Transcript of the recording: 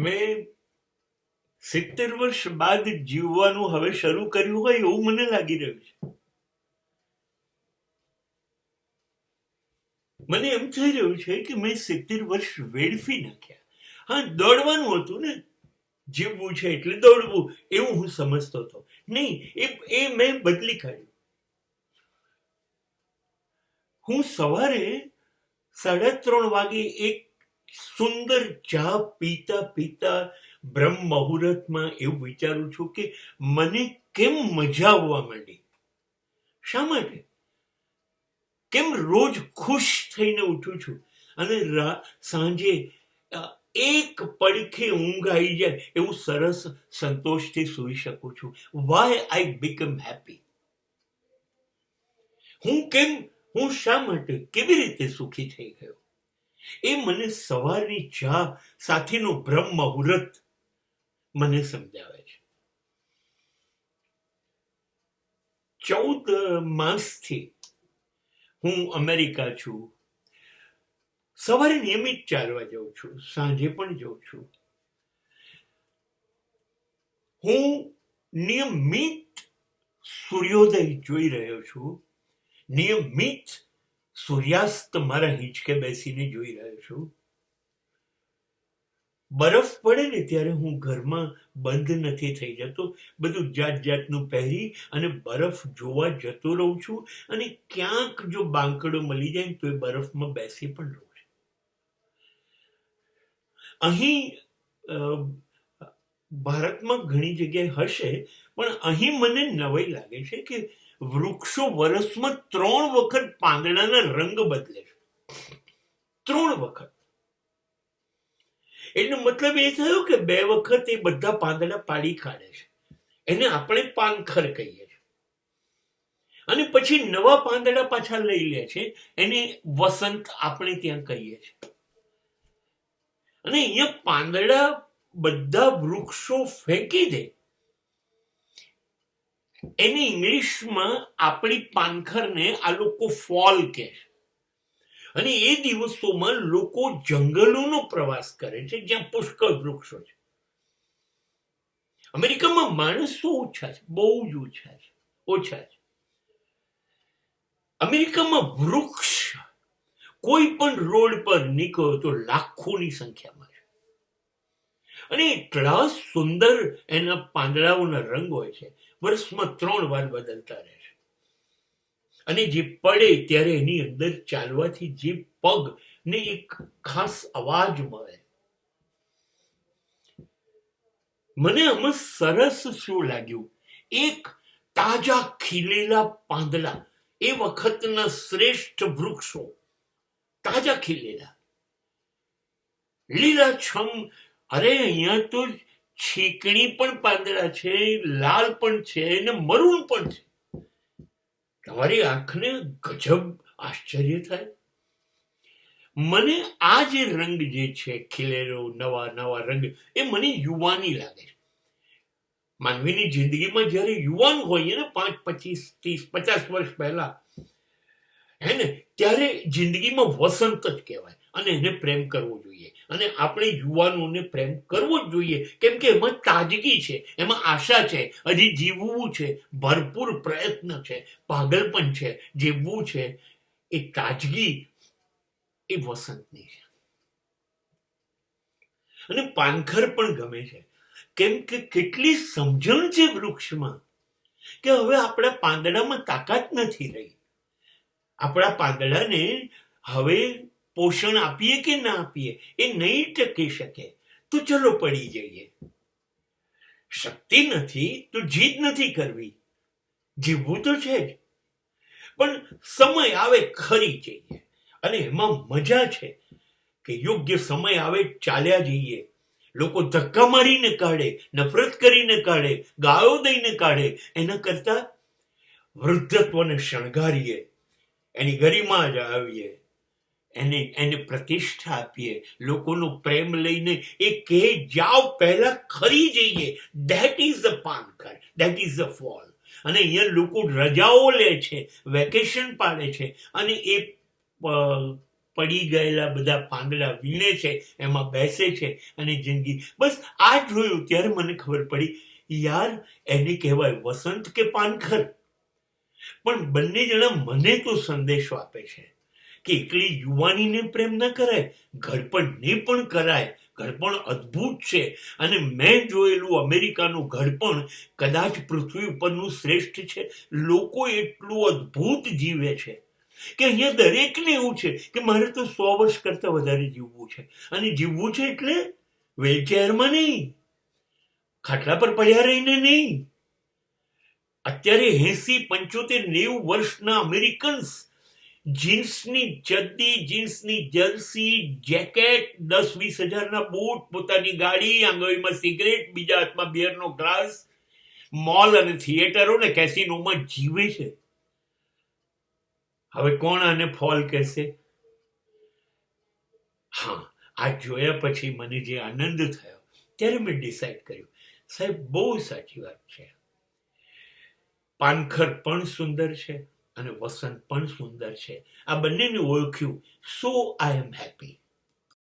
મેં 70 વર્ષ બાદ જીવવાનું હવે શરૂ કર્યું હોય એવું મને લાગી રહ્યું છે. મને એમ થઈ રહ્યું છે કે મેં 70 વર્ષ વેડફી નાખ્યા. હા, દોડવાનું હતું ને, જીવવું છે એટલે દોડવું, એવું હું સમજતો હતો. નહીં, એ મેં બદલી કાઢ્યું. હું સવારે 3:30 વાગે એક સુંદર ચા પીતા પીતા બ્રહ્મ મુહૂર્તમાં એવું વિચારું છું કે મને કેમ મજા આવવા માંડી. શા માટે? કેમ રોજ ખુશ થઈને ઉઠું છું અને સાંજે એક પડખે ઊંઘ આવી જાય એવું સરસ સંતોષથી સૂઈ શકું છું. Why I become happy? હું શા માટે, કેવી રીતે સુખી થઈ ગયો? એ મને સવારની ચા સાથેનો બ્રહ્મ મુહૂર્ત મને સમજાવે છે. 14 માસથી હું અમેરિકા છું. સવારે નિયમિત ચાલવા જાઉં છું, સાંજે પણ જાઉં છું. હું નિયમિત સૂર્યોદય જોઈ રહ્યો છું, નિયમિત સૂર્યાસ્ત મારા હિંચકે બેસીને જોઈ રહ્યો છું. બરફ પડે ને ત્યારે હું ઘરમાં બંધ નથી થઈ જતો. બધું જાત જાતનું પહેરી અને બરફ જોવા જતો રહું છું. અને ક્યાંક જો બાંકડો મળી જાય ને તો એ બરફમાં બેસી પણ રહું છું. અહીં ભારતમાં ઘણી જગ્યાએ હશે, પણ અહીં મને નવાઈ લાગે છે કે વૃક્ષો વર્ષમાં 3 વખત પાંદડાના રંગ બદલે છે. 3 વખત. એનો મતલબ એ થયો કે 2 વખત એ બધા પાંદડા પાડી કાઢે છે. એને આપણે પાનખર કહીએ છીએ. અને પછી નવા પાંદડા પાછા લઈ લે છે. એને વસંત આપણે ત્યાં કહીએ છીએ. અને અહીંયા પાંદડા બધા વૃક્ષો ફેંકી દે. એને ઇંગ્લિશમાં આપણી પાનખરને આ લોકો ફોલ કહે છે. અને એ દિવસોમાં લોકો જંગલોનો પ્રવાસ કરે છે જ્યાં પુષ્કળ વૃક્ષો છે. અમેરિકામાં માણસો ઓછા છે, બહુ જ ઓછા છે. અમેરિકામાં વૃક્ષ કોઈ પણ રોડ પર નીકળો તો લાખોની સંખ્યામાં છે. અને એટલા સુંદર એના પાંદડાઓના રંગ હોય છે, વર્ષમાં 3 વાર બદલતા રહે છે. અને જે પડે ત્યારે એની અંદર ચાલવાથી જે પગ ને એક ખાસ અવાજ મળે. મને આમાં સરસ શું લાગ્યું, એક તાજા ખીલેલા પાંદડા, એ વખતના શ્રેષ્ઠ વૃક્ષો, તાજા ખીલેલા, લીલાછમ. અરે અહીંયા તો છીકણી પણ પાંદડા છે, લાલ પણ છે ને મરૂન પણ છે. તમારી આંખને ગજબ આશ્ચર્ય થાય. મને આ જે રંગ જે છે, ખીલેલો નવા રંગ, એ મને યુવાની લાગે છે. માનવીની જિંદગીમાં જયારે યુવાન હોઈએ ને 5, 25, 30, 50 વર્ષ પહેલા, હે ને, ત્યારે જિંદગીમાં વસંત જ કહેવાય અને એને પ્રેમ કરવો જોઈએ. અને આપણે યુવાનોને પ્રેમ કરવો જ જોઈએ, કેમ કે એમાં તાજગી છે, એમાં આશા છે, હજી જીવવું છે, ભરપૂર પ્રયત્ન છે, પાગલપન છે, જીવવું છે. એ તાજગી એ વસંતની છે. અને પાનખર પણ ગમે છે, કેમ કે કેટલી સમજણ છે વૃક્ષમાં કે હવે આપણા પાંદડામાં તાકાત નથી રહી. આપણા પાંદડાને હવે પોષણ આપીએ કે ના આપીએ એ નહીં ટકી શકે, તો ચલો પડી જઈએ. શક્તિ નથી તો જીદ નથી કરવી, જીવવું તો છે જ, પણ સમય આવે ખરી જઈએ. અને એમાં મજા છે કે યોગ્ય સમય આવે ચાલ્યા જઈએ. લોકો ધક્કા મારીને કાઢે, નફરત કરીને કાઢે, ગાળો દઈને કાઢે, એના કરતા વૃદ્ધત્વને શણગારીએ, એની ગરિમા જ આવીએ, એને પ્રતિષ્ઠા આપીએ, લોકોનો પ્રેમ લઈને એ કે જાઓ પહેલા ખરી જઈએ. ધેટ ઇઝ ધ પાનખર, ધેટ ઇઝ ધ ફોલ. અને અહીંયા લોકો રજાઓ લે છે, વેકેશન પાડે છે, અને એ પડી ગયેલા બધા પાંદડા વીણે છે, એમાં બેસે છે અને જિંદગી. બસ આ જોયું ત્યારે મને ખબર પડી, યાર એને કહેવાય વસંત કે પાનખર. પણ બંને જણા મને તો સંદેશો આપે છે કે એકલી યુવાનીને પ્રેમ ન કરાય, ઘડપણને પણ કરાય. ઘડપણ અદ્ભુત છે અને મેં જોયેલું અમેરિકાનું ઘડપણ કદાચ પૃથ્વી ઉપરનું શ્રેષ્ઠ છે. લોકો એટલું અદ્ભુત જીવે છે કે અહીંયા દરેકને એવું છે કે મારે તો 100 વર્ષ કરતા વધારે જીવવું છે. અને જીવવું છે એટલે વ્હીલચેરમાં નહીં, ખાટલા પર પડ્યા રહીને નહીં. અત્યારે 80, 75, 90 વર્ષના અમેરિકન્સ જીન્સની ચડ્ડી, જીન્સની જર્સી, જેકેટ, 10-20 હજારના બૂટ, પોતાની ગાડી, આંગળીમાં સિગરેટ, બીજા હાથમાં બિયરનો ગ્લાસ, મોલ અને થિયેટરો ને કેસિનોમાં જીવે છે. હવે કોણ આને ફોલ કહેશે? હા, આ જોયા પછી મને જે આનંદ થયો ત્યારે મેં ડિસાઈડ કર્યું, સાહેબ બહુ સાચી વાત છે. પાનખર પણ સુંદર છે અને વસંત પણ સુંદર છે. આ બંનેને ઓળખ્યું, સો આઈ એમ હેપી.